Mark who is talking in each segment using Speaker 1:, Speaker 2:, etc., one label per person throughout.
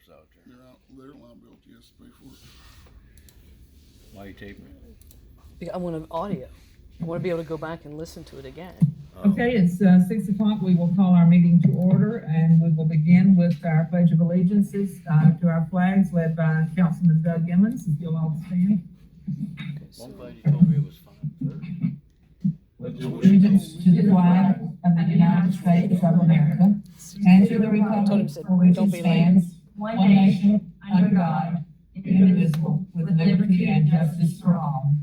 Speaker 1: sheriff's out there.
Speaker 2: Their liability has to pay for it.
Speaker 1: Why are you taping it?
Speaker 3: I want an audio. I want to be able to go back and listen to it again.
Speaker 4: Okay, it's 6 o'clock. We will call our meeting to order, and we will begin with our Pledge of Allegiances to our flags, led by Councilman Doug Emmons. If you'll all stand.
Speaker 1: One lady told me it was 5:30.
Speaker 4: Allegiance to the flag of the United States of America and to the republic for which it stands, one nation, under God, indivisible, with liberty and justice for all.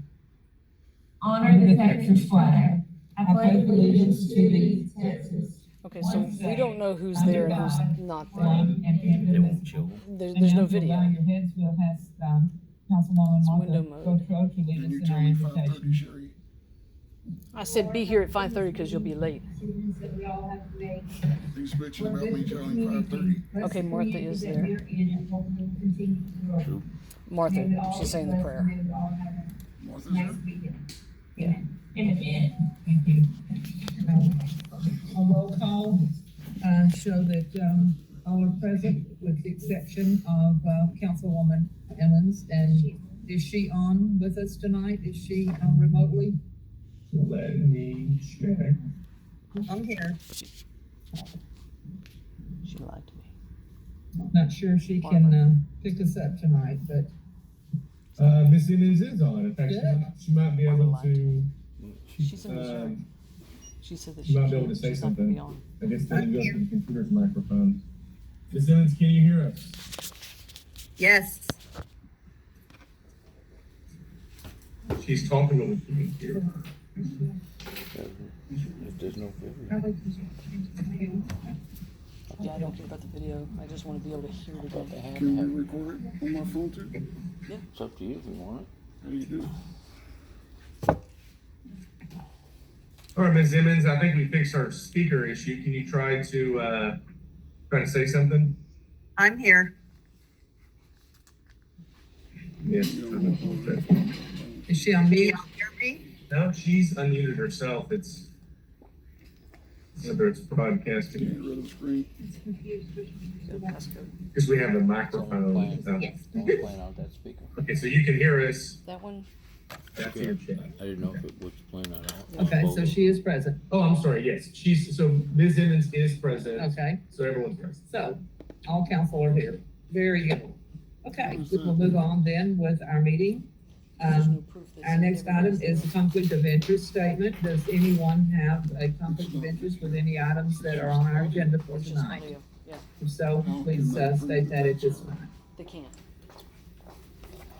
Speaker 4: Honor the Texas flag. I pledge allegiance to thee, Texas.
Speaker 3: Okay, so we don't know who's there and who's not there.
Speaker 4: One and
Speaker 1: They won't
Speaker 4: indivisible.
Speaker 1: show.
Speaker 3: There's no video.
Speaker 4: Bow your heads. We'll ask Councilwoman
Speaker 3: window
Speaker 4: Martha
Speaker 3: mode.
Speaker 4: Gotro to lead
Speaker 2: Can you
Speaker 4: us in
Speaker 2: tell
Speaker 4: our
Speaker 2: me
Speaker 4: invitation.
Speaker 2: 5:30, Sherry?
Speaker 3: I said be here at 5:30 because you'll be late.
Speaker 5: That we all have to make.
Speaker 2: He's bitching about me telling 5:30.
Speaker 3: Okay, Martha is there.
Speaker 1: True.
Speaker 3: Martha, she's saying the prayer.
Speaker 2: Martha's there?
Speaker 3: Yeah.
Speaker 4: Thank you. A roll call show that all are present with the exception of Councilwoman Emmons. And is she on with us tonight? Is she remotely?
Speaker 6: Let me check.
Speaker 4: I'm here.
Speaker 3: She lied to me.
Speaker 4: Not sure if she can pick us up tonight, but
Speaker 6: Miss Simmons is on. In fact,
Speaker 4: Good.
Speaker 6: she might be able to.
Speaker 3: She's in Missouri. She said that
Speaker 6: she
Speaker 3: she
Speaker 6: might be able
Speaker 3: can't,
Speaker 6: to say
Speaker 3: she's not gonna be
Speaker 6: something.
Speaker 3: on.
Speaker 6: I guess they didn't go to the computer's microphone. Miss Simmons, can you hear us?
Speaker 7: Yes.
Speaker 6: She's talking when we can't hear her.
Speaker 1: If there's no video.
Speaker 3: Yeah, I don't care about the video. I just want to be able to hear it
Speaker 1: I thought they
Speaker 3: again.
Speaker 1: had
Speaker 2: Can
Speaker 1: to
Speaker 2: you
Speaker 1: have,
Speaker 2: record it on my phone too?
Speaker 1: it's up to you if you want it.
Speaker 2: How do you do it?
Speaker 6: All right, Ms. Simmons, I think we fixed our speaker issue. Can you try to say something?
Speaker 7: I'm here.
Speaker 6: Yes.
Speaker 4: is she on
Speaker 7: Can
Speaker 4: mute?
Speaker 7: y'all hear me?
Speaker 6: No, she's unmuted herself. It's whether it's
Speaker 2: Get
Speaker 6: broadcasting
Speaker 2: rid of the screen.
Speaker 3: Passcode.
Speaker 6: because we have a
Speaker 1: It's only
Speaker 6: microphone.
Speaker 1: playing,
Speaker 6: So-
Speaker 7: Yes.
Speaker 1: it's only playing out that speaker.
Speaker 6: Okay, so you can hear us.
Speaker 3: That one?
Speaker 6: That's your chat.
Speaker 1: I didn't know if it was playing out.
Speaker 4: Okay, so she is present.
Speaker 6: Oh, I'm sorry. Yes, so Ms. Simmons is present.
Speaker 4: Okay,
Speaker 6: So everyone's present.
Speaker 4: so all council are here. Very good. Okay, we will move on then with our meeting.
Speaker 3: There's no proof that
Speaker 4: Our next item
Speaker 3: everybody's
Speaker 4: is a
Speaker 3: there.
Speaker 4: conflict of interest statement. Does anyone have a conflict of interest with any items that are on our agenda for
Speaker 3: It's just
Speaker 4: tonight?
Speaker 3: audio. Yeah,
Speaker 4: If so, please state that at this time.
Speaker 3: they can't.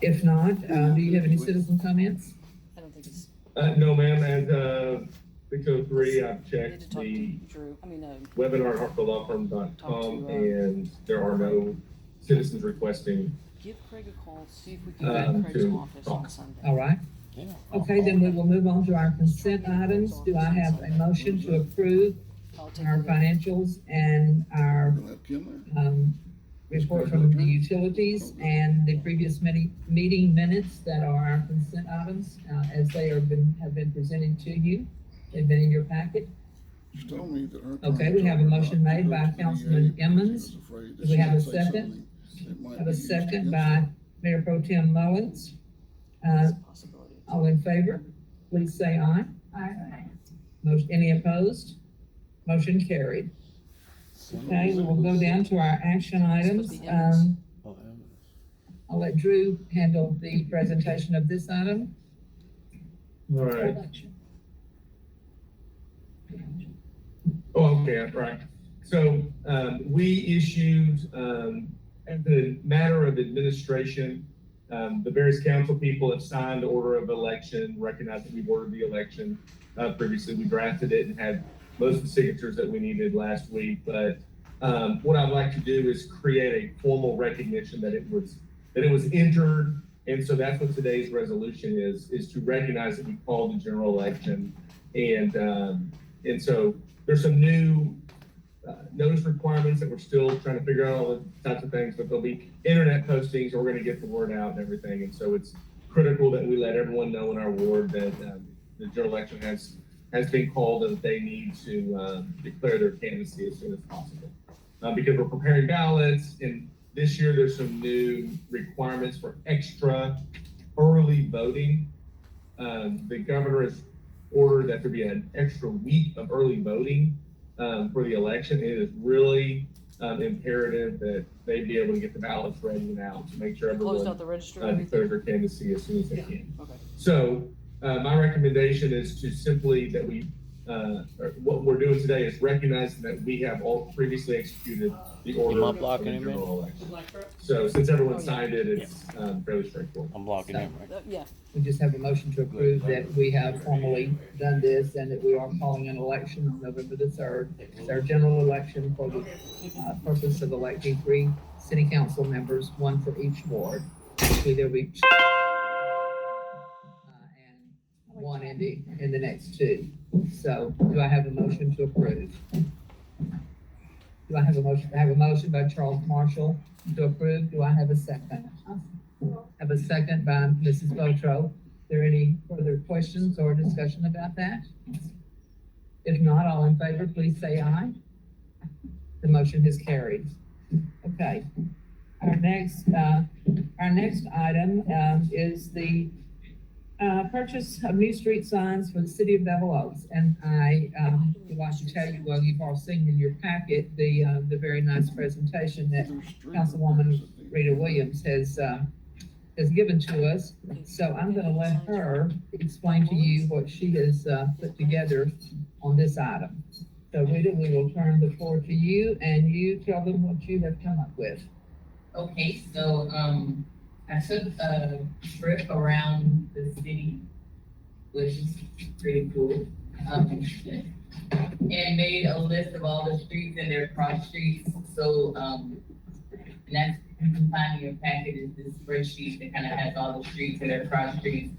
Speaker 4: If not, do you have any citizen comments?
Speaker 3: I don't think it's.
Speaker 6: No, ma'am, as, 6:03, I've
Speaker 3: I need
Speaker 6: checked
Speaker 3: to talk
Speaker 6: the
Speaker 3: to Drew. I mean,
Speaker 6: webinar at hartfordlawfirm.com
Speaker 3: Talk to,
Speaker 6: and there are no citizens requesting.
Speaker 3: give Craig a call, see if we can get in Craig's
Speaker 6: to
Speaker 3: office on
Speaker 6: talk.
Speaker 3: Sunday.
Speaker 4: All right.
Speaker 1: Yeah.
Speaker 4: Okay, then we will move on to our consent items. Do I have a motion to approve
Speaker 3: I'll take
Speaker 4: our
Speaker 3: it.
Speaker 4: financials and our
Speaker 2: Gonna have Kim there?
Speaker 4: report from the utilities and the previous meeting minutes that are our consent items, as they have been presented to you. They've been in your packet.
Speaker 2: She told me that her.
Speaker 4: Okay, we have a motion made by Councilman Emmons. Do we have a second? Have a second by Mayor Pro Tem Mullins.
Speaker 3: It's a possibility.
Speaker 4: All in favor, please say aye.
Speaker 7: Aye.
Speaker 4: Motion, any opposed? Motion carried. Okay, we will go down to our action items.
Speaker 1: Oh, Emmons.
Speaker 4: I'll let Drew handle the presentation of this item.
Speaker 6: All right. Oh, okay, right. So, we issued, as a matter of administration, the various council people have signed the order of election, recognized that we ordered the election. Previously, we drafted it and had most of the signatures that we needed last week. But what I'd like to do is create a formal recognition that it was entered. And so that's what today's resolution is to recognize that we called the general election. And so there's some new notice requirements that we're still trying to figure out all the types of things, but there'll be internet postings. We're going to get the word out and everything. And so it's critical that we let everyone know in our ward that the general election has been called and that they need to declare their candidacy as soon as possible. Because we're preparing ballots and this year, there's some new requirements for extra early voting. The governor has ordered that there be an extra week of early voting for the election. It is really imperative that they be able to get the ballots ready now to make sure
Speaker 3: They closed
Speaker 6: everyone
Speaker 3: out the registry and
Speaker 6: declares
Speaker 3: everything?
Speaker 6: their candidacy as soon as they can.
Speaker 3: Okay.
Speaker 6: So, my recommendation is to simply that or what we're doing today is recognizing that we have all previously executed the order
Speaker 1: not
Speaker 6: of the
Speaker 1: blocking him in?
Speaker 6: general election. So since everyone signed it, it's fairly straightforward.
Speaker 1: I'm blocking him, right?
Speaker 3: Yeah,
Speaker 8: We just have a motion to approve that we have formally done this and that we are calling an election on November the 3rd. It's our general election for the purpose of electing 3 city council members, 1 for each ward. Actually, there'll be and 1 in the next 2. So do I have a motion to approve? Do I have a motion? I have a motion by Charles Marshall to approve. Do I have a second? Have a second by Mrs. Botro. Is there any further questions or discussion about that? If not, all in favor, please say aye. The motion has carried. Okay. Our next item is the purchase of new street signs for the city of Bevel Oaks. And I would like to tell you, well, you've all seen in your packet the very nice presentation that Councilwoman Rita Williams has given to us. So I'm gonna let her explain to you what she has put together on this item. So Rita, we will turn the floor to you and you tell them what you have come up with.
Speaker 9: Okay, so, I took a trip around the city, which is pretty cool. And made a list of all the streets and their cross streets. So, and that's, you can find in your packet is this spreadsheet that kind of has all the streets and their cross streets.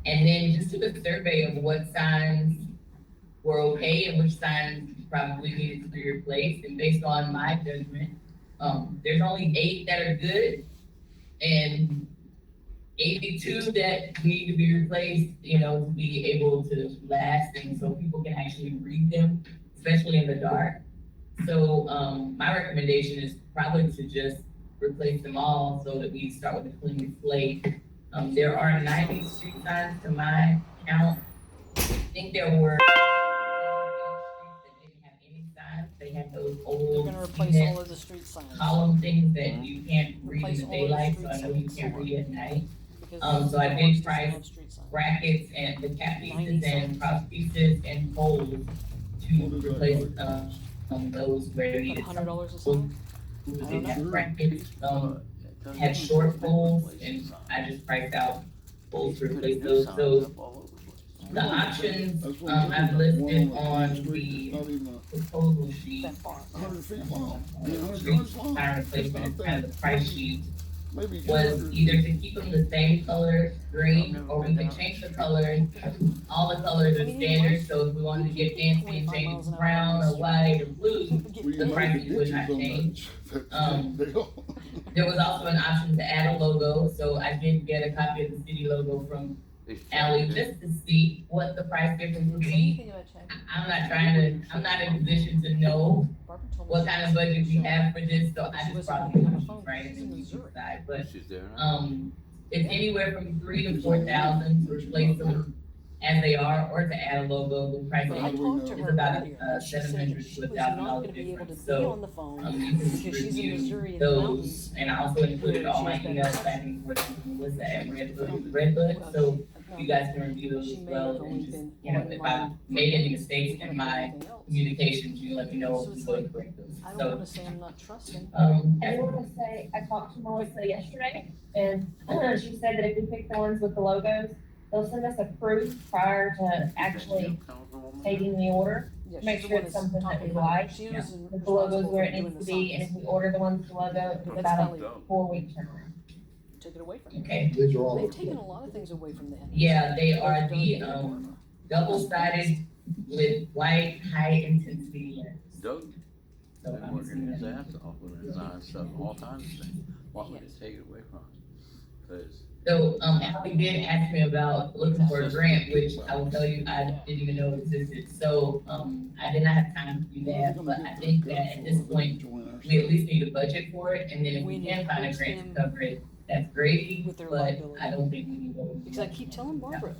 Speaker 9: And then just took a survey of what signs were okay and which signs probably needed to be replaced. And based on my judgment, there's only 8 that are good and 82 that need to be replaced, you know, to be able to last and so people can actually read them, especially in the dark. So, my recommendation is probably to just replace them all so that we start with a clean slate. There are 90 street signs to my count. I think there were they have those
Speaker 3: they're
Speaker 9: old
Speaker 3: gonna replace all of the street signs.
Speaker 9: column things that you can't read in
Speaker 3: Replace
Speaker 9: the
Speaker 3: all of the
Speaker 9: daylight,
Speaker 3: street
Speaker 9: so I know you
Speaker 3: signs.
Speaker 9: can't read at night.
Speaker 3: because
Speaker 9: so I
Speaker 3: no
Speaker 9: did
Speaker 3: one's
Speaker 9: price
Speaker 3: just on street signs.
Speaker 9: Brackets and the cap
Speaker 3: 90
Speaker 9: pieces and
Speaker 3: cents.
Speaker 9: cross pieces and poles to replace, those where
Speaker 3: Like
Speaker 9: needed.
Speaker 3: $100 a
Speaker 9: Some
Speaker 3: sign?
Speaker 9: schools
Speaker 3: I
Speaker 9: didn't
Speaker 3: don't
Speaker 9: have brackets,
Speaker 1: It
Speaker 9: had short poles, and I just priced out poles to replace those. So the options, I've listed on the proposal sheet,
Speaker 3: That far.
Speaker 2: 100 feet long, 100
Speaker 9: street
Speaker 2: yards long.
Speaker 9: sign replacement, is kind of the price sheet,
Speaker 2: Maybe
Speaker 9: was
Speaker 2: 100.
Speaker 9: either to keep them the same color, green, or we could change the colors. All the colors are standard, so if we wanted to get fancy and change it to brown or white or blue,
Speaker 2: We
Speaker 9: the
Speaker 2: know
Speaker 9: prices
Speaker 2: the
Speaker 9: would not
Speaker 2: ditches on
Speaker 9: change.
Speaker 2: that. They all-
Speaker 9: There was also an option to add a logo, so I did get a copy of the city logo from Ally just to see what the price difference would be. I'm not in a position to know what kind of budget we have for this, so I just brought the sheet, right, and then we can decide, but,
Speaker 1: She's there now.
Speaker 9: it's anywhere from 3,000 to 4,000 to replace them as they are, or to add a logo, the price
Speaker 3: But I
Speaker 9: is
Speaker 3: talked to her
Speaker 9: about
Speaker 3: earlier,
Speaker 9: a
Speaker 3: and she said
Speaker 9: $700
Speaker 3: that
Speaker 9: to
Speaker 3: she was
Speaker 9: $1,000
Speaker 3: not gonna be able to
Speaker 9: difference,
Speaker 3: be
Speaker 9: so,
Speaker 3: on the phone
Speaker 9: you can
Speaker 3: because
Speaker 9: just
Speaker 3: she's in Missouri
Speaker 9: review
Speaker 3: in the
Speaker 9: those,
Speaker 3: mountains.
Speaker 9: and I also included all my emails back and forth with Melissa at Redbud, so you guys can review those
Speaker 3: She
Speaker 9: as
Speaker 3: may
Speaker 9: well,
Speaker 3: have only
Speaker 9: and just,
Speaker 3: been
Speaker 9: you know,
Speaker 3: on
Speaker 9: if
Speaker 3: my-
Speaker 9: I made any mistakes in my
Speaker 3: Anything else.
Speaker 9: communications, you let me know,
Speaker 3: So
Speaker 9: we
Speaker 3: it's
Speaker 9: go
Speaker 3: like,
Speaker 9: and correct those,
Speaker 3: I don't
Speaker 9: so,
Speaker 3: wanna say I'm not trusting.
Speaker 5: I do wanna say, I talked to Melissa yesterday, and she said that if we pick the ones with the logos, they'll send us a proof prior to actually taking the order.
Speaker 3: Yeah,
Speaker 5: Make
Speaker 3: she's the
Speaker 5: sure
Speaker 3: one
Speaker 5: it's
Speaker 3: that's
Speaker 5: something that
Speaker 3: talking
Speaker 5: we
Speaker 3: about it.
Speaker 5: like,
Speaker 3: She was in-
Speaker 5: that the logo's where it
Speaker 3: responsible
Speaker 5: needs
Speaker 3: for
Speaker 5: to
Speaker 3: doing
Speaker 5: be,
Speaker 3: the
Speaker 5: and if
Speaker 3: signs.
Speaker 5: we order the ones with the logo, it's
Speaker 3: That's
Speaker 5: about
Speaker 3: valid.
Speaker 5: a 4-week turnaround.
Speaker 3: Take it away from them.
Speaker 9: okay.
Speaker 2: These are all.
Speaker 3: They've taken a lot of things away from the NS.
Speaker 9: Yeah, they are
Speaker 3: They've
Speaker 9: the,
Speaker 3: done it.
Speaker 9: double-sided with white, high-intensity letters.
Speaker 1: Doug,
Speaker 9: So
Speaker 1: been
Speaker 9: I'm
Speaker 1: working his
Speaker 9: assuming-
Speaker 1: ass off with design stuff, all kinds of things. Why would it take it away from us? 'Cause
Speaker 9: So, Alfie did ask me about looking for a grant, which I will tell you, I didn't even know existed. So, I did not have time to do that, but I think that at this point, we at least need a budget for it, and then if we can find a grant to cover it, that's great,
Speaker 3: With their
Speaker 9: but
Speaker 3: liability.
Speaker 9: I don't think we need to.
Speaker 3: Because I keep telling Barbara,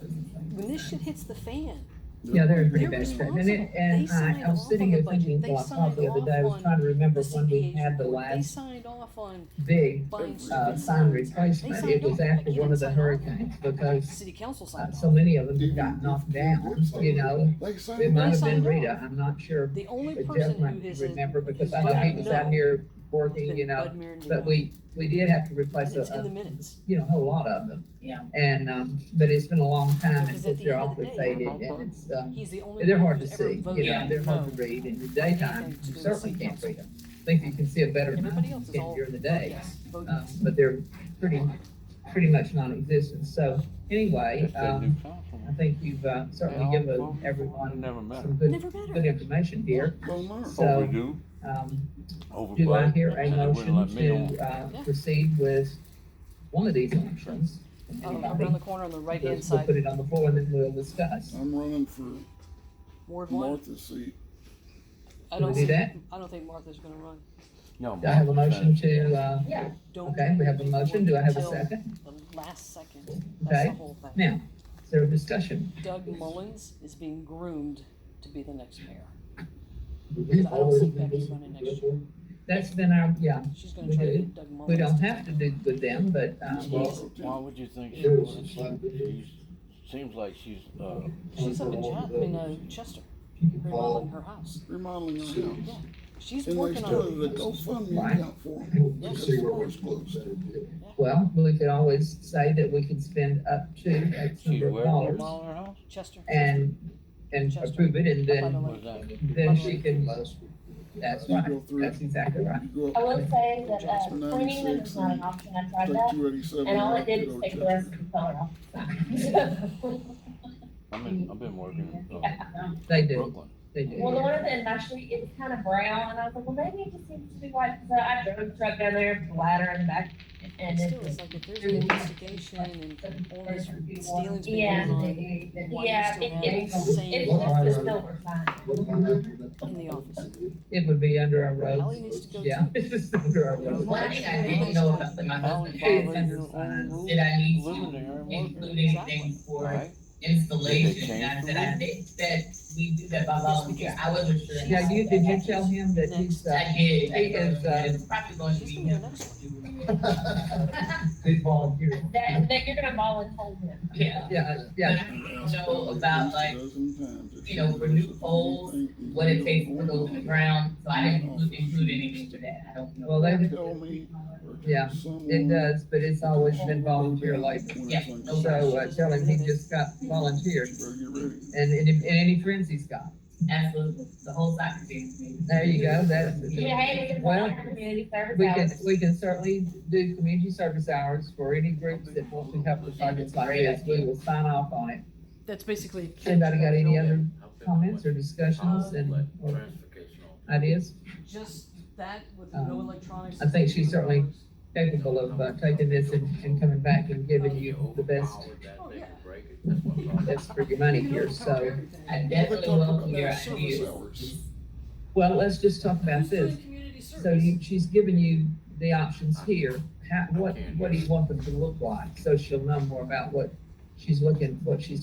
Speaker 3: when this shit hits the fan,
Speaker 8: Yeah, they're in pretty
Speaker 3: They're
Speaker 8: bad shape. And
Speaker 3: responsible.
Speaker 8: and
Speaker 3: They signed
Speaker 8: I was
Speaker 3: off
Speaker 8: sitting
Speaker 3: on
Speaker 8: here
Speaker 3: the budget.
Speaker 8: thinking,
Speaker 3: They
Speaker 8: well, I thought the
Speaker 3: signed
Speaker 8: other day, I
Speaker 3: off
Speaker 8: was trying to remember
Speaker 3: the
Speaker 8: when we
Speaker 3: CPA's
Speaker 8: had the
Speaker 3: report. They
Speaker 8: last
Speaker 3: signed off on
Speaker 8: big,
Speaker 3: buying
Speaker 8: sign
Speaker 3: signs.
Speaker 8: replacement.
Speaker 3: They
Speaker 8: It
Speaker 3: signed
Speaker 8: was
Speaker 3: off.
Speaker 8: after
Speaker 3: You
Speaker 8: one
Speaker 3: didn't
Speaker 8: of the
Speaker 3: sign off.
Speaker 8: hurricanes because
Speaker 3: City council signed
Speaker 8: so
Speaker 3: off.
Speaker 8: many of them had got knocked down, you know.
Speaker 2: They
Speaker 8: It
Speaker 2: signed
Speaker 8: might
Speaker 3: They
Speaker 8: have been
Speaker 3: signed
Speaker 8: Rita,
Speaker 3: off.
Speaker 8: I'm not sure.
Speaker 3: The only
Speaker 8: But
Speaker 3: person
Speaker 8: Jeff
Speaker 3: who
Speaker 8: might
Speaker 3: has
Speaker 8: remember because I
Speaker 3: who's
Speaker 8: know he
Speaker 3: voted
Speaker 8: was
Speaker 3: no
Speaker 8: out here
Speaker 3: has
Speaker 8: working,
Speaker 3: been
Speaker 8: you know.
Speaker 3: Bud Meredith.
Speaker 8: But we did have to replace
Speaker 3: And it's in the
Speaker 8: a
Speaker 3: minutes.
Speaker 8: you know, a whole lot of them.
Speaker 9: Yeah.
Speaker 8: And, but it's been a long time and
Speaker 3: Because at the
Speaker 8: they're
Speaker 3: end of the
Speaker 8: awfully
Speaker 3: day,
Speaker 8: faded and it's,
Speaker 3: He's the only
Speaker 8: they're
Speaker 3: one
Speaker 8: hard to
Speaker 3: who's ever
Speaker 8: see, you
Speaker 3: voted
Speaker 8: know, they're hard to
Speaker 3: no.
Speaker 8: read. In the daytime,
Speaker 3: Anything to
Speaker 8: you
Speaker 3: do with
Speaker 8: certainly
Speaker 3: city
Speaker 8: can't
Speaker 3: council.
Speaker 8: read them. I think you can see it better than I
Speaker 3: Everybody else is
Speaker 8: can
Speaker 3: all
Speaker 8: during the
Speaker 3: vote
Speaker 8: day.
Speaker 3: yes, vote yes.
Speaker 8: But they're pretty much non-existent. So anyway,
Speaker 1: that's that new
Speaker 8: I
Speaker 1: councilman.
Speaker 8: think you've, certainly
Speaker 1: Yeah,
Speaker 8: given
Speaker 1: well,
Speaker 8: everyone
Speaker 1: Never met
Speaker 8: some
Speaker 1: him.
Speaker 8: good,
Speaker 3: Never met her.
Speaker 8: good information here.
Speaker 2: Well, no.
Speaker 8: So,
Speaker 1: Overdue,
Speaker 8: um,
Speaker 1: overbudgeted.
Speaker 8: do I hear a
Speaker 1: and they wouldn't
Speaker 8: motion
Speaker 1: let me on.
Speaker 8: to,
Speaker 3: Yeah.
Speaker 8: proceed with one of these options?
Speaker 3: Around the corner on the right hand
Speaker 8: We'll
Speaker 3: side,
Speaker 8: put it on the floor and then we'll discuss.
Speaker 2: I'm running for
Speaker 3: Ward one.
Speaker 2: Martha's seat.
Speaker 3: I
Speaker 8: Can we
Speaker 3: don't
Speaker 8: do
Speaker 3: think,
Speaker 8: that?
Speaker 3: I don't think Martha's gonna run.
Speaker 1: No,
Speaker 8: Do I have a motion to,
Speaker 5: Yeah.
Speaker 3: Don't.
Speaker 8: okay, we have a motion. Do I have a
Speaker 3: until
Speaker 8: second?
Speaker 3: The last second.
Speaker 8: Okay.
Speaker 3: That's the whole thing.
Speaker 8: Now, is there a discussion?
Speaker 3: Doug Mullins is being groomed to be the next mayor. Because I don't see Becky running next year.
Speaker 8: That's been our, yeah,
Speaker 3: She's gonna
Speaker 8: We
Speaker 3: try to
Speaker 8: do.
Speaker 3: get Doug Mullins.
Speaker 8: we don't
Speaker 3: to-
Speaker 8: have to do with them, but,
Speaker 1: Why would you think she seems like she's,
Speaker 3: She's up in Chester, remodeling her house.
Speaker 2: Remodeling her house.
Speaker 3: Yeah, she's
Speaker 2: And they
Speaker 3: working
Speaker 2: started
Speaker 3: on
Speaker 2: a GoFundMe
Speaker 8: Right.
Speaker 2: account for them.
Speaker 3: Yeah.
Speaker 2: Because the door's closed.
Speaker 8: well, we could always say that we could spend up to X
Speaker 1: she's
Speaker 8: number of
Speaker 1: where,
Speaker 8: dollars
Speaker 1: remodeling her house?
Speaker 3: Chester.
Speaker 8: and
Speaker 3: Chester.
Speaker 8: approve it and then,
Speaker 1: Where's that?
Speaker 8: then she can, that's
Speaker 2: You
Speaker 8: right,
Speaker 2: go through
Speaker 8: that's exactly right.
Speaker 2: You go
Speaker 5: I
Speaker 2: up
Speaker 5: will say that,
Speaker 2: Jasper
Speaker 5: cleaning them
Speaker 2: 96
Speaker 5: is not an option, I tried
Speaker 2: take
Speaker 5: that,
Speaker 2: 287.
Speaker 5: and all it
Speaker 2: right
Speaker 5: did
Speaker 2: to
Speaker 5: was
Speaker 2: go
Speaker 5: take
Speaker 2: to
Speaker 5: the rest of the color off the sign.
Speaker 1: I've been working in
Speaker 8: They do,
Speaker 1: Brooklyn.
Speaker 8: they do.
Speaker 5: Well, the one in my street, it was kind of brown, and I was like, well, maybe it just seems to be white, so I drove the truck down there, put the ladder in the back, and
Speaker 3: Still,
Speaker 5: it
Speaker 3: it's like if there's an investigation and all this stealing's been
Speaker 5: Yeah.
Speaker 3: going on, why
Speaker 5: Yeah,
Speaker 3: do you
Speaker 5: it-
Speaker 3: still have the same
Speaker 5: it's just the silver sign.
Speaker 3: in the office?
Speaker 8: It would be under our
Speaker 3: Hallie
Speaker 8: roads,
Speaker 3: needs to go
Speaker 8: yeah, it's just under our roads.
Speaker 9: One thing I didn't know about my husband
Speaker 1: Following
Speaker 9: is,
Speaker 1: your own rules,
Speaker 9: did I need
Speaker 1: living
Speaker 9: to
Speaker 1: there and working.
Speaker 9: include anything for
Speaker 1: Right?
Speaker 9: installation? And I said, I think that we do that by volunteer, I wasn't sure.
Speaker 8: Yeah, did you tell him that he's,
Speaker 9: I did.
Speaker 8: he is,
Speaker 9: It's probably going to
Speaker 3: She's
Speaker 9: be
Speaker 3: gonna
Speaker 9: him.
Speaker 3: go next one.
Speaker 8: he's volunteering?
Speaker 5: That you're gonna volunteer him.
Speaker 9: Yeah.
Speaker 8: Yeah,
Speaker 9: But
Speaker 8: yeah,
Speaker 9: I don't know about like, you know, for new poles, what it takes to put those in the ground, so I didn't include anything for that, I don't know.
Speaker 8: well, they,
Speaker 2: Tell me.
Speaker 8: yeah, it does, but it's always been volunteer labor.
Speaker 9: Yeah.
Speaker 8: So, tell him he just got volunteered
Speaker 2: Better get ready.
Speaker 8: and any friends he's got.
Speaker 9: Absolutely, the whole soccer team.
Speaker 8: There you go, that's,
Speaker 5: Yeah, hey, we can
Speaker 8: Well,
Speaker 5: put it in community service
Speaker 8: we can,
Speaker 5: hours.
Speaker 8: we can certainly do community service hours for any groups that want to help with projects like this. We will sign off on it.
Speaker 3: That's basically.
Speaker 8: Anybody got any other comments or discussions and or ideas?
Speaker 3: Just that with no electronics.
Speaker 8: I think she's certainly capable of taking this and coming back and giving you the best,
Speaker 3: Oh, yeah.
Speaker 8: best for your money here, so.
Speaker 9: I definitely welcome your ideas.
Speaker 8: Well, let's just talk about this. So she's given you the options here. What do you want them to look like? So she'll know more about what she's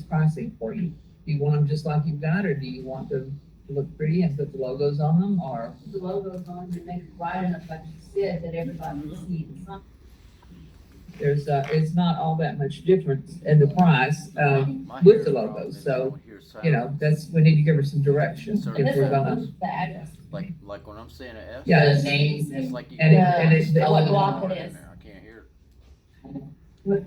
Speaker 8: pricing for you. Do you want them just like you've got, or do you want them to look pretty and put the logos on them, or?
Speaker 10: The logos on and make it wide enough, like you said, that everybody can see it.
Speaker 8: There's, it's not all that much difference in the price, with the logos, so, you know, we need to give her some direction if
Speaker 5: And this
Speaker 8: we're
Speaker 5: is
Speaker 8: gonna.
Speaker 5: the address.
Speaker 1: Like when I'm saying an F.
Speaker 8: Yeah.
Speaker 9: The names
Speaker 1: It's
Speaker 9: and,
Speaker 1: like you.
Speaker 8: And it,
Speaker 5: What block it is.
Speaker 1: I can't hear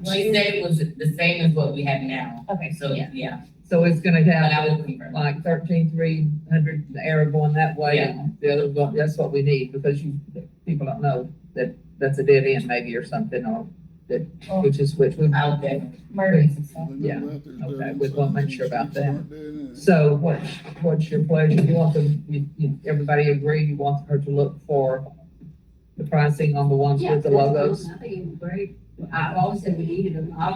Speaker 9: she said it was the same as what we have now,
Speaker 5: Okay,
Speaker 9: so,
Speaker 5: yeah.
Speaker 9: yeah,
Speaker 8: so it's gonna
Speaker 9: but I
Speaker 8: have
Speaker 9: will confirm.
Speaker 8: like 13,300 arrow going that way,
Speaker 9: Yeah.
Speaker 8: and the other going, that's what we need, because people don't know that that's a dead end maybe or something, or that, which we.
Speaker 9: I'll definitely.
Speaker 5: Murders and stuff.
Speaker 8: Yeah, okay, we want to make sure about that. So what's your pleasure? You want them, everybody agree, you want her to look for the pricing on the ones
Speaker 10: Yeah,
Speaker 8: with the
Speaker 10: that's
Speaker 8: logos?
Speaker 10: fine. I think it was great. I've always said we needed them. I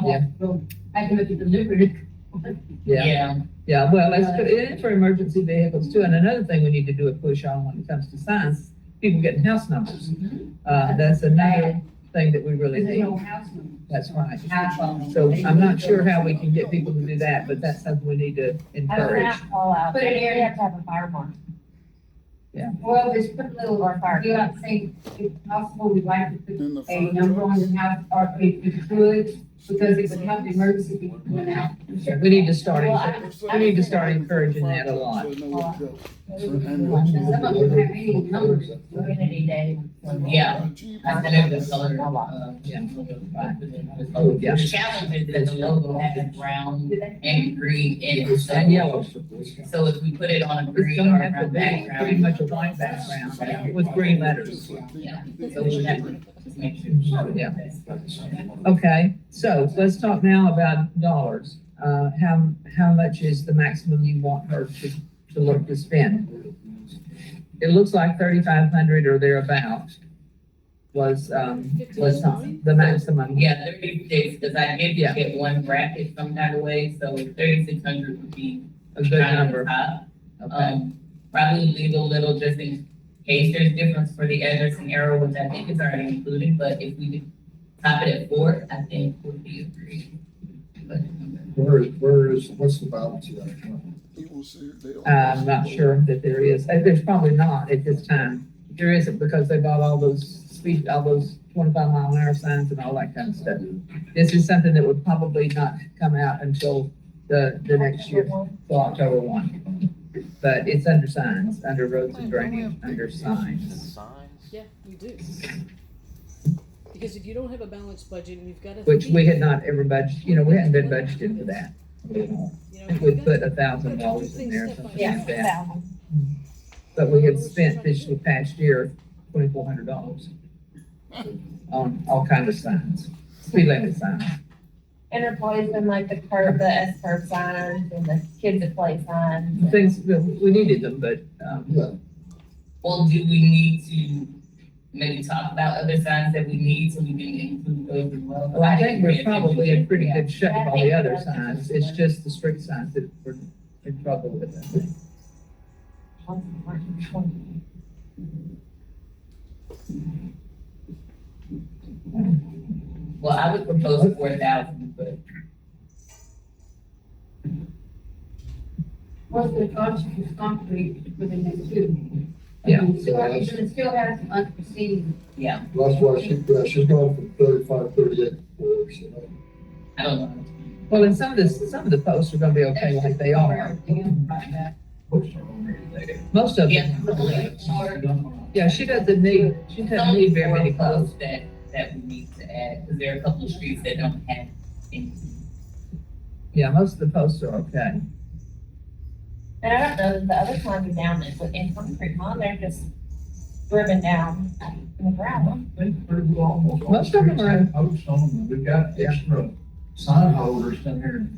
Speaker 10: had to make it delivered.
Speaker 8: Yeah, yeah, well, it's, it is for emergency vehicles too, and another thing we need to do a push on when it comes to signs, people getting house numbers. That's another thing that we really
Speaker 10: There's
Speaker 8: need.
Speaker 10: no house number.
Speaker 8: That's right.
Speaker 10: House phone.
Speaker 8: So I'm not sure how we can get people to do that, but that's something we need to
Speaker 5: I would
Speaker 8: encourage.
Speaker 5: not call out,
Speaker 10: Put it
Speaker 5: we
Speaker 10: in.
Speaker 5: have to have a fire marshal.
Speaker 10: Well, just put a little,
Speaker 5: Or fire.
Speaker 10: you know, say, if possible, we'd like to
Speaker 2: In the
Speaker 10: put a number on the house, or if you could, because it would help the emergency people coming out.
Speaker 8: We need to start,
Speaker 5: Well, I-
Speaker 8: we need to start encouraging that a lot.
Speaker 2: So they know where to go.
Speaker 10: Some of them have any numbers.
Speaker 5: Community day.
Speaker 9: Yeah. I sent it the color,
Speaker 8: Yeah.
Speaker 9: Oh,
Speaker 8: Yeah.
Speaker 9: The challenge is that the logo has brown and green in it.
Speaker 8: And yellow.
Speaker 9: So if we put it on a
Speaker 8: It's
Speaker 9: green
Speaker 8: gonna
Speaker 9: or
Speaker 8: have to
Speaker 9: brown
Speaker 8: be pretty
Speaker 9: background.
Speaker 8: much a white background with green letters.
Speaker 9: Yeah, so we have to just make sure.
Speaker 8: Yeah. Okay, so let's talk now about dollars. How much is the maximum you want her to look to spend? It looks like 3,500 or thereabout was the maximum.
Speaker 9: Yeah, 36, because I did
Speaker 8: Yeah.
Speaker 9: get one bracket some kind of way, so 3,600 would be
Speaker 8: A good
Speaker 9: kind of the
Speaker 8: number.
Speaker 9: top.
Speaker 8: Okay,
Speaker 9: Probably leave a little just in case there's difference for the address and arrow, which I think is already included, but if we could top it at 4, I think would be a great.
Speaker 2: What's the balance of that account? He wants to see it.
Speaker 8: I'm not sure that there is. There's probably not at this time. There isn't because they bought all those 25-mile-an-hour signs and all that kind of stuff. This is something that would probably not come out until the next year, till October 1. But it's under signs, under roads and drainage, under signs.
Speaker 1: Signs?
Speaker 3: Yeah, you do. Because if you don't have a balanced budget and you've got a.
Speaker 8: Which we had not ever we hadn't been budgeted for that.
Speaker 3: You know,
Speaker 8: I think we put $1,000 in there, something
Speaker 5: Yeah,
Speaker 8: like that. But we had spent this past year $2,400 on all kinds of signs, speed limit signs.
Speaker 5: And replacing like the curb, the S curve signs and the kids at play signs.
Speaker 8: Things, we needed them, but,
Speaker 2: Yeah,
Speaker 9: Well, do we need to maybe talk about other signs that we need so we can include those as well?
Speaker 8: well, I think we're probably in pretty good shape with all the other signs. It's just the street signs that we're in trouble with, I think.
Speaker 9: Well, I would propose 4,000, but
Speaker 10: What's the cost of concrete for the next two?
Speaker 8: Yeah.
Speaker 10: It still has some unforeseen.
Speaker 9: yeah,
Speaker 2: that's why she's going from 35, 38 to 4, so.
Speaker 9: I don't know.
Speaker 8: Well, and some of the posts are gonna be okay like they are. Most of
Speaker 9: Yeah,
Speaker 8: them. Yeah, she doesn't need very many posts.
Speaker 9: posts that we need to add, because there are a couple of streets that don't have any.
Speaker 8: Yeah, most of the posts are okay.
Speaker 5: And I don't know, the other ones are down in concrete, huh? They're just driven down in the ground.
Speaker 8: Most of them are-
Speaker 11: Posts on them, we've got extra sign holders down here.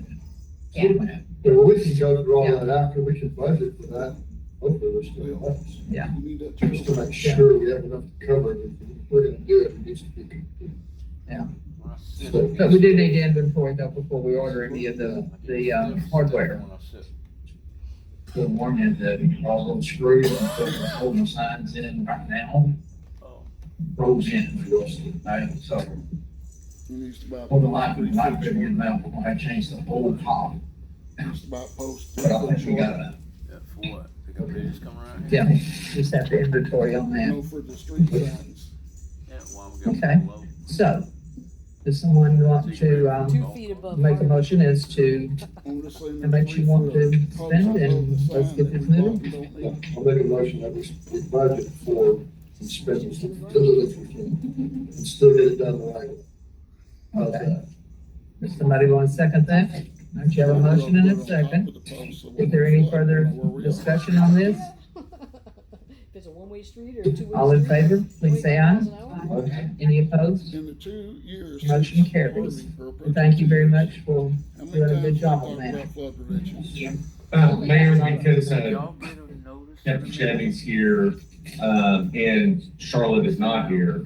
Speaker 5: Yeah.
Speaker 2: But we can go through all that after, we can budget for that, hopefully we're still less.
Speaker 8: Yeah.
Speaker 2: Just to make sure we have enough to cover it, if we're gonna do it, it needs to be complete.
Speaker 8: But we do need to inventory though before we order any of the hardware.
Speaker 11: The one in the, all those screws and stuff that's holding the signs in right now, froze in for us tonight, so. Well, the light, we might be getting out, we're gonna change the whole top, but I think we got enough.
Speaker 1: Yeah, for what? They got bids coming around here?
Speaker 8: Yeah, just have to inventory on that.
Speaker 2: For the street signs.
Speaker 1: Yeah, why we got
Speaker 8: Okay.
Speaker 1: low?
Speaker 8: So, does someone want to,
Speaker 3: 2 feet above.
Speaker 8: make a
Speaker 3: ground.
Speaker 8: motion as to how much you want to spend and let's get this moving?
Speaker 2: I'll make a motion that we budget for some spending, so we can, and still get it done the right way. How's that?
Speaker 8: Does somebody want to second that? All right, you have a motion and a second. Is there any further discussion on this?
Speaker 3: If it's a one-way street or a two-way.
Speaker 8: All in
Speaker 3: street,
Speaker 8: favor, please say aye.
Speaker 3: 20 miles an hour.
Speaker 8: Any opposed?
Speaker 2: In the 2 years.
Speaker 8: Motion carries. And thank you very much for doing a good job on that.
Speaker 6: Mayor, because,
Speaker 1: Y'all get a notice?
Speaker 6: Captain Chevy's here, and Charlotte is not here,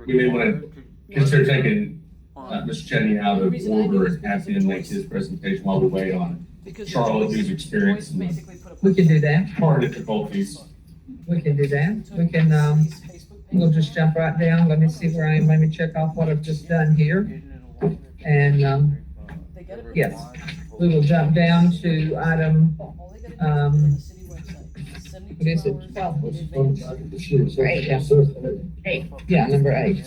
Speaker 6: we may want to consider taking Mr. Cheney out of order and have him make his presentation while we wait on
Speaker 3: Because
Speaker 6: Charlotte, who's
Speaker 3: Joyce
Speaker 6: experienced
Speaker 3: basically put a
Speaker 8: We can do that.
Speaker 6: hard difficulties.
Speaker 8: We can do that. We can, we'll just jump right down. Let me see where I am. Let me check off what I've just done here. And, yes, we will jump down to item, what is it? 12.
Speaker 2: Great.
Speaker 8: Yeah, number 8.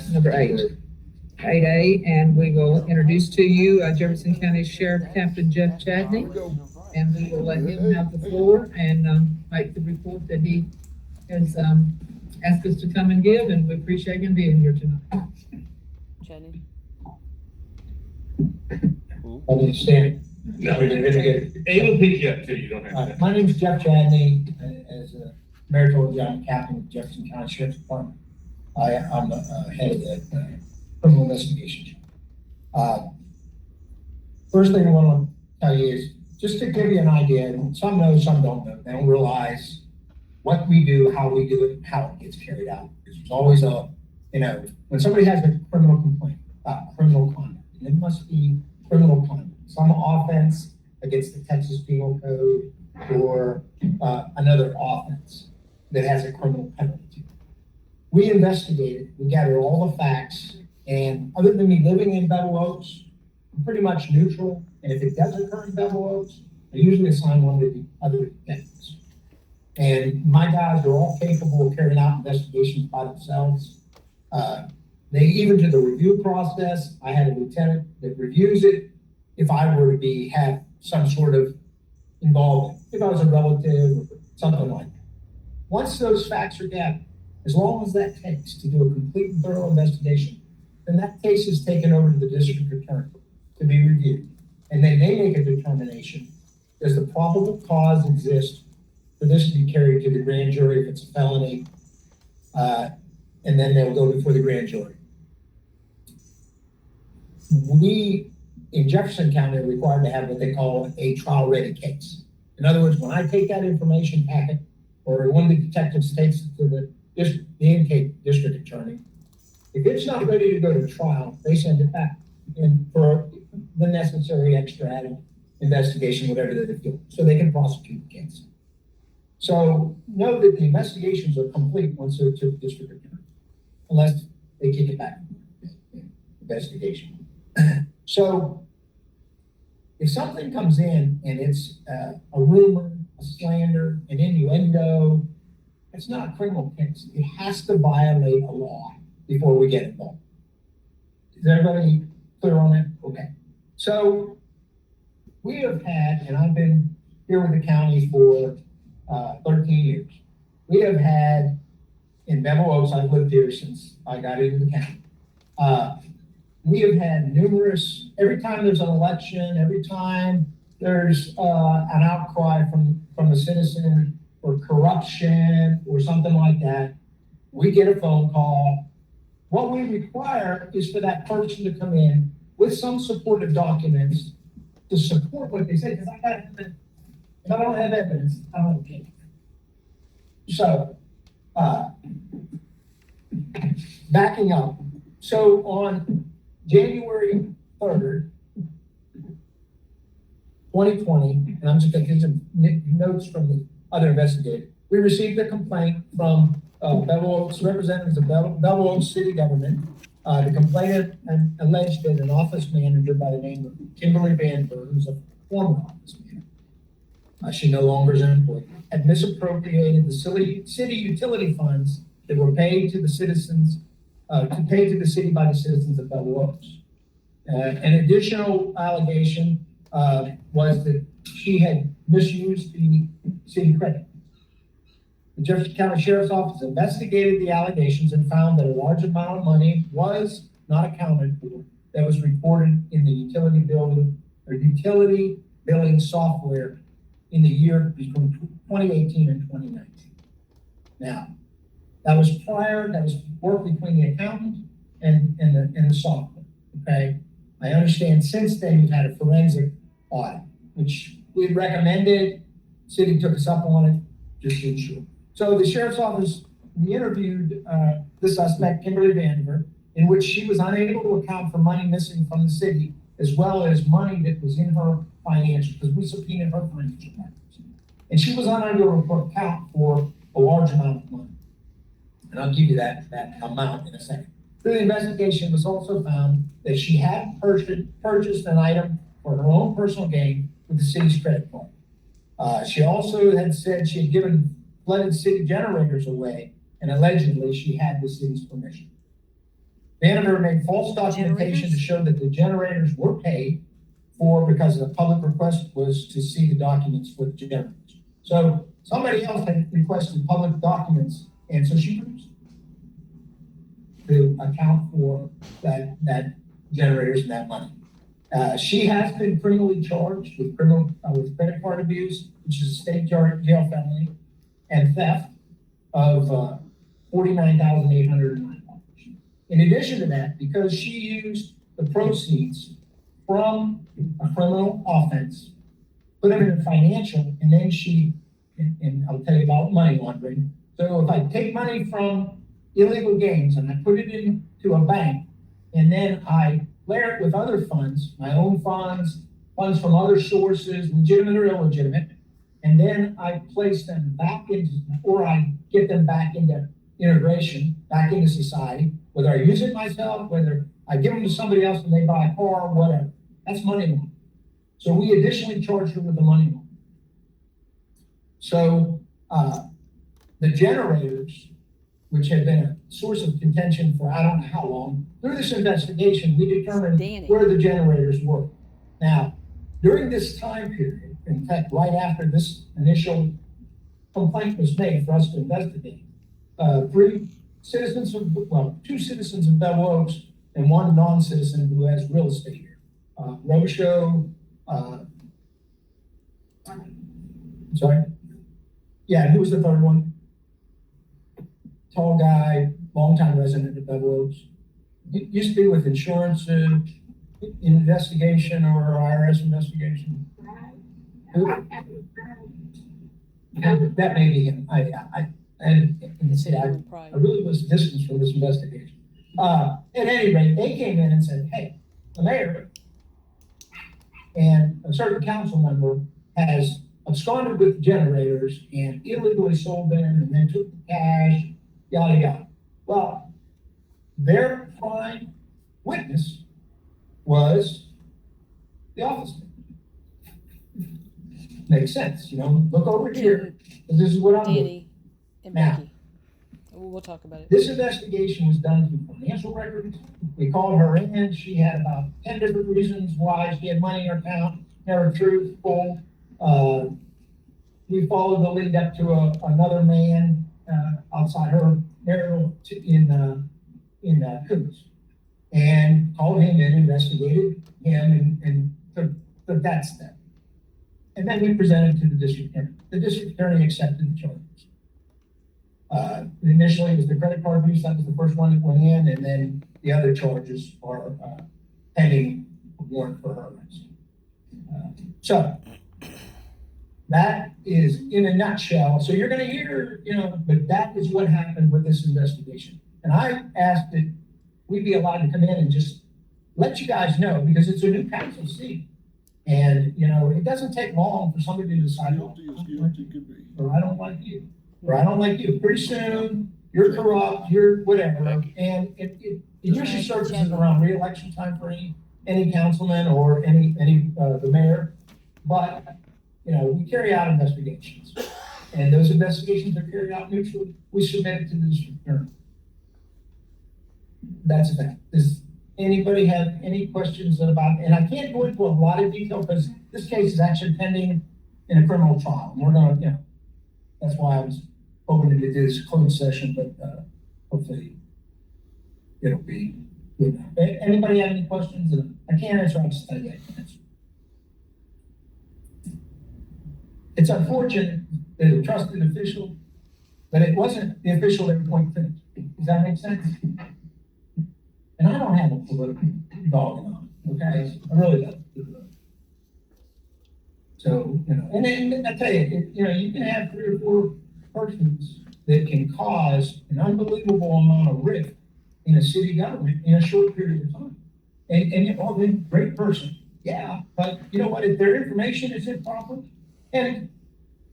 Speaker 8: 8A, and we will introduce to you Jefferson County Sheriff Captain Jeff Chadney. And we will let him have the floor and, make the report that he has, asked us to come and give, and we appreciate him being here tonight.
Speaker 3: Jenny.
Speaker 12: My name's Stan.
Speaker 6: No, we're gonna get, Ava pick you up too, you don't have to.
Speaker 12: My name is Jeff Chadney, as a Marital Adjunct Captain of Jefferson County Sheriff's Department. I'm the head of the criminal investigation. First thing I want to tell you is, just to give you an idea, and some know, some don't know, they don't realize what we do, how we do it, how it gets carried out. Because there's always when somebody has a criminal complaint about criminal conduct, and it must be criminal conduct, some offense against the Texas Penal Code or another offense that has a criminal penalty to it. We investigate it, we gather all the facts, and other than me living in Bevel Oaks, I'm pretty much neutral. And if it does occur in Bevel Oaks, I usually assign one of the other defendants. And my guys are all capable of carrying out investigations by themselves. They even do the review process. I had a lieutenant that reviews it if I were to have some sort of involvement, if I was a relative or something like that. Once those facts are gathered, as long as that takes to do a complete and thorough investigation, then that case is taken over to the district attorney to be reviewed. And then they make a determination, does the probable cause exist for this to be carried to the grand jury if it's a felony? And then they'll go before the grand jury. We, in Jefferson County, are required to have what they call a trial-ready case. In other words, when I take that information packet, or one of the detectives takes it to the intake district attorney, if it's not ready to go to trial, they send it back for the necessary extra investigation, whatever they feel, so they can prosecute the case. So know that the investigations are complete once they're to the district attorney, unless they kick it back. Investigation. So if something comes in and it's a rumor, a slander, an innuendo, it's not a criminal case. It has to violate a law before we get involved. Is everybody clear on that? Okay. So we have had, and I've been here with the county for 13 years. We have had, in Bevel Oaks, I've lived here since I got into the county. We have had numerous, every time there's an election, every time there's an outcry from a citizen or corruption or something like that, we get a phone call. What we require is for that person to come in with some supportive documents to support what they say, because if I don't have evidence, I don't care. So, backing up. So on January 3rd, 2020, and I'm just going to give some notes from the other investigator. We received a complaint from Bevel Oaks, representatives of Bevel Oaks City Government. The complainant alleged that an office manager by the name of Kimberly Van Berg, who's a former office manager, she no longer is an employee, had misappropriated the city utility funds that were paid to the citizens, paid to the city by the citizens of Bevel Oaks. An additional allegation was that she had misused the city credit. The Jefferson County Sheriff's Office investigated the allegations and found that a large amount of money was not accounted for that was reported in the utility billing software in the year between 2018 and 2019. Now, that was work between the accountant and the software, okay? I understand since then we've had a forensic audit, which we had recommended, city took us up on it, just to ensure. So the sheriff's office, we interviewed, the suspect, Kimberly Vandiver, in which she was unable to account for money missing from the city, as well as money that was in her financial, because we subpoenaed her financial records. And she was unable to account for a large amount of money. And I'll give you that amount in a second. Through the investigation, it was also found that she had purchased an item for her own personal gain with the city's credit card. She also had said she had given flooded city generators away, and allegedly she had the city's permission. Vandiver made false documentation to show that the generators were paid for because the public request was to see the documents for the generators. So somebody else had requested public documents, and so she produced to account for that generators and that money. She has been criminally charged with with credit card abuse, which is a state jail felony, and theft of $49,809. In addition to that, because she used the proceeds from a criminal offense, put them in a financial, and then and I'll tell you about money laundering. So if I take money from illegal gains and I put it into a bank, and then I layer it with other funds, my own funds, funds from other sources, legitimate or illegitimate, and then I place them back into, or I get them back into integration, back into society, whether I use it myself, whether I give them to somebody else and they buy a car, whatever. That's money laundering. So we additionally charge her with the money laundering. So the generators, which had been a source of contention for I don't know how long, through this investigation, we determined where the generators were. Now, during this time period, in fact, right after this initial complaint was made for us to investigate, two citizens of Bevel Oaks and one non-citizen who has real estate here. Robichaud, sorry? Yeah, who was the third one? Tall guy, longtime resident of Bevel Oaks. He used to be with insurance investigation or IRS investigation. Who? That may be him. I really was distanced from this investigation. At any rate, they came in and said, hey, the mayor and a certain council member has absconded with generators and illegally sold them and then took the cash, yada, yada. Well, their prime witness was the office. Makes sense, look over here. This is what I'm doing.
Speaker 3: Danny and
Speaker 12: Now,
Speaker 3: Becky. We'll talk about it.
Speaker 12: This investigation was done through financial records. We called her in. She had about 10 different reasons why she had money in her account, never truthful. We followed the lead up to another man outside her marital in Coos, and called him in, investigated him, and took that step. And then we presented to the district attorney. The district attorney accepted the charges. Initially, it was the credit card abuse. That was the first one that went in, and then the other charges are pending a warrant for her arrest. So that is in a nutshell. So you're going to hear, but that is what happened with this investigation. And I asked that we be allowed to come in and just let you guys know, because it's a new council seat. And, it doesn't take long for somebody to decide, or I don't like you, or I don't like you. Pretty soon, you're corrupt, you're whatever. And it usually surfaces around re-election time for any councilman or the mayor. But, we carry out investigations. And those investigations are carried out neutrally. We submit it to the district attorney. That's a fact. Does anybody have any questions about, and I can't go into a lot of detail because this case is actually pending in a criminal trial. And we're going to, that's why I was hoping to do this closed session, but hopefully it'll be good. Anybody have any questions? I can't answer, I'll just tell you I can answer. It's unfortunate that a trusted official, but it wasn't the official that point finished. Does that make sense? And I don't have a political dog on, okay? I really don't. So, and then I tell you, you can have 3 or 4 persons that can cause an unbelievable amount of rift in a city government in a short period of time. And oh, they're a great person, yeah, but you know what, if their information is improper, and,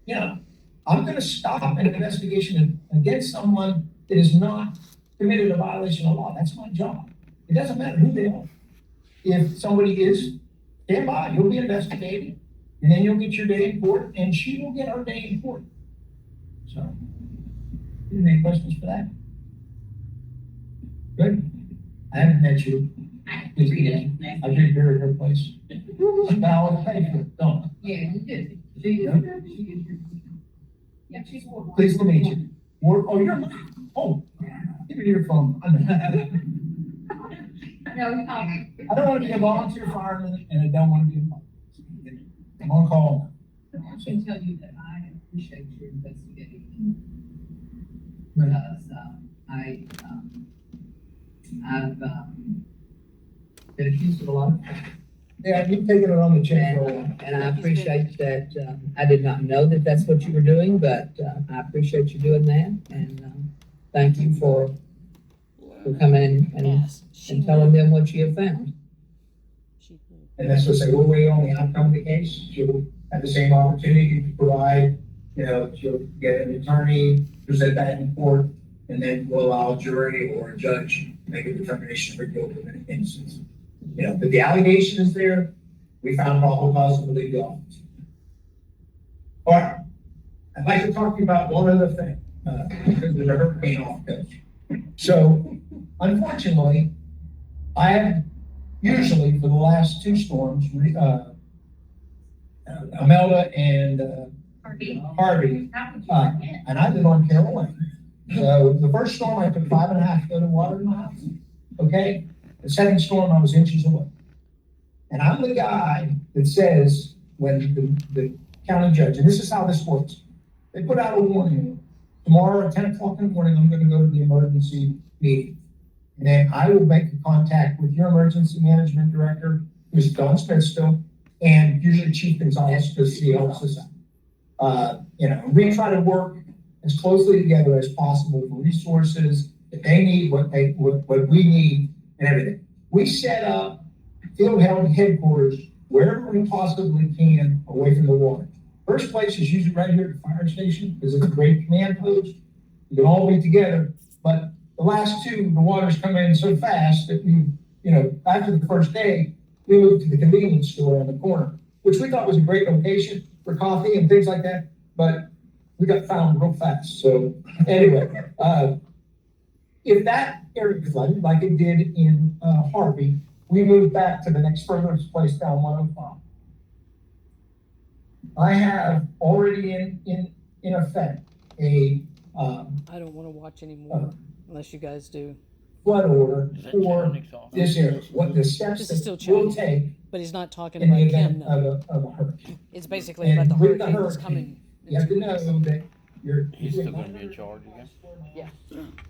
Speaker 12: you know, I'm gonna stop an investigation against someone that has not committed a violation of law, that's my job. It doesn't matter who they are. If somebody is, stand by, you'll be investigated, and then you'll get your day in court, and she will get her day in court. So, any questions for that? Good. I haven't met you. Please meet you. I drink beer at her place. But I always pay for it, don't I?
Speaker 10: Yeah, you did. She is. Yeah, she's one.
Speaker 12: Pleased to meet you. Oh, you're mine. Oh, give me your phone.
Speaker 10: No,
Speaker 12: I don't want to be a volunteer fireman, and I don't want to be a fireman. I'm on call.
Speaker 10: I can tell you that I appreciate your investigating. Because, I've, been accused of a lot of things.
Speaker 12: Yeah, you've taken it on the chin for a while.
Speaker 8: And I appreciate that, I did not know that that's what you were doing, but, I appreciate you doing that, and, thank you for coming and
Speaker 3: Yes, she
Speaker 8: and telling
Speaker 3: knew.
Speaker 8: them what you have found.
Speaker 3: She knew.
Speaker 12: And that's to say, we'll wait on the outcome of the case. She'll have the same opportunity to provide, you know, she'll get an attorney, present that in court, and then we'll allow a jury or a judge to make a determination for guilt of an innocence. You know, but the allegation is there. We found probable cause to believe the officer. All right. I'd like to talk to you about one other thing, because there's a hurricane off coast. So, unfortunately, I have usually for the last two storms, Imelda and Harvey, and I live on Carroll Lane. So the first storm, I took 5.5 foot of water in my house. Okay, the second storm, I was inches away. And I'm the guy that says when the county judge, and this is how this works, they put out a warning. Tomorrow at 10 o'clock in the morning, I'm going to go to the emergency meeting. And then I will make a contact with your emergency management director, who's Don Smithstill, and usually Chief Gonzalez, because he helps us out. You know, we try to work as closely together as possible for resources that they need, what we need, and everything. We set up field headquarters wherever we possibly can away from the water. First place is usually right here at the fire station, because it's a great command post. We can all be together, but the last two, the water's come in so fast that we, you know, after the first day, we moved to the convenience store on the corner, which we thought was a great location for coffee and things like that, but we got found real fast. So anyway, if that area flooded like it did in Harvey, we moved back to the next furthest place down 105. I have already in effect a
Speaker 3: I don't wanna watch anymore unless you guys do.
Speaker 12: flood order
Speaker 1: Is that
Speaker 12: for
Speaker 1: Janik's office?
Speaker 12: this area, what the steps
Speaker 3: This is
Speaker 12: that
Speaker 3: still
Speaker 12: we'll
Speaker 3: changing.
Speaker 12: take
Speaker 3: But he's not talking
Speaker 12: in the
Speaker 3: about Kim,
Speaker 12: event
Speaker 3: though.
Speaker 12: of a hurricane.
Speaker 3: It's basically about the
Speaker 12: And with the
Speaker 3: hurricane that's
Speaker 12: hurricane,
Speaker 3: coming.
Speaker 12: You have to know that you're.
Speaker 1: He's still gonna be in charge again?
Speaker 3: Yeah.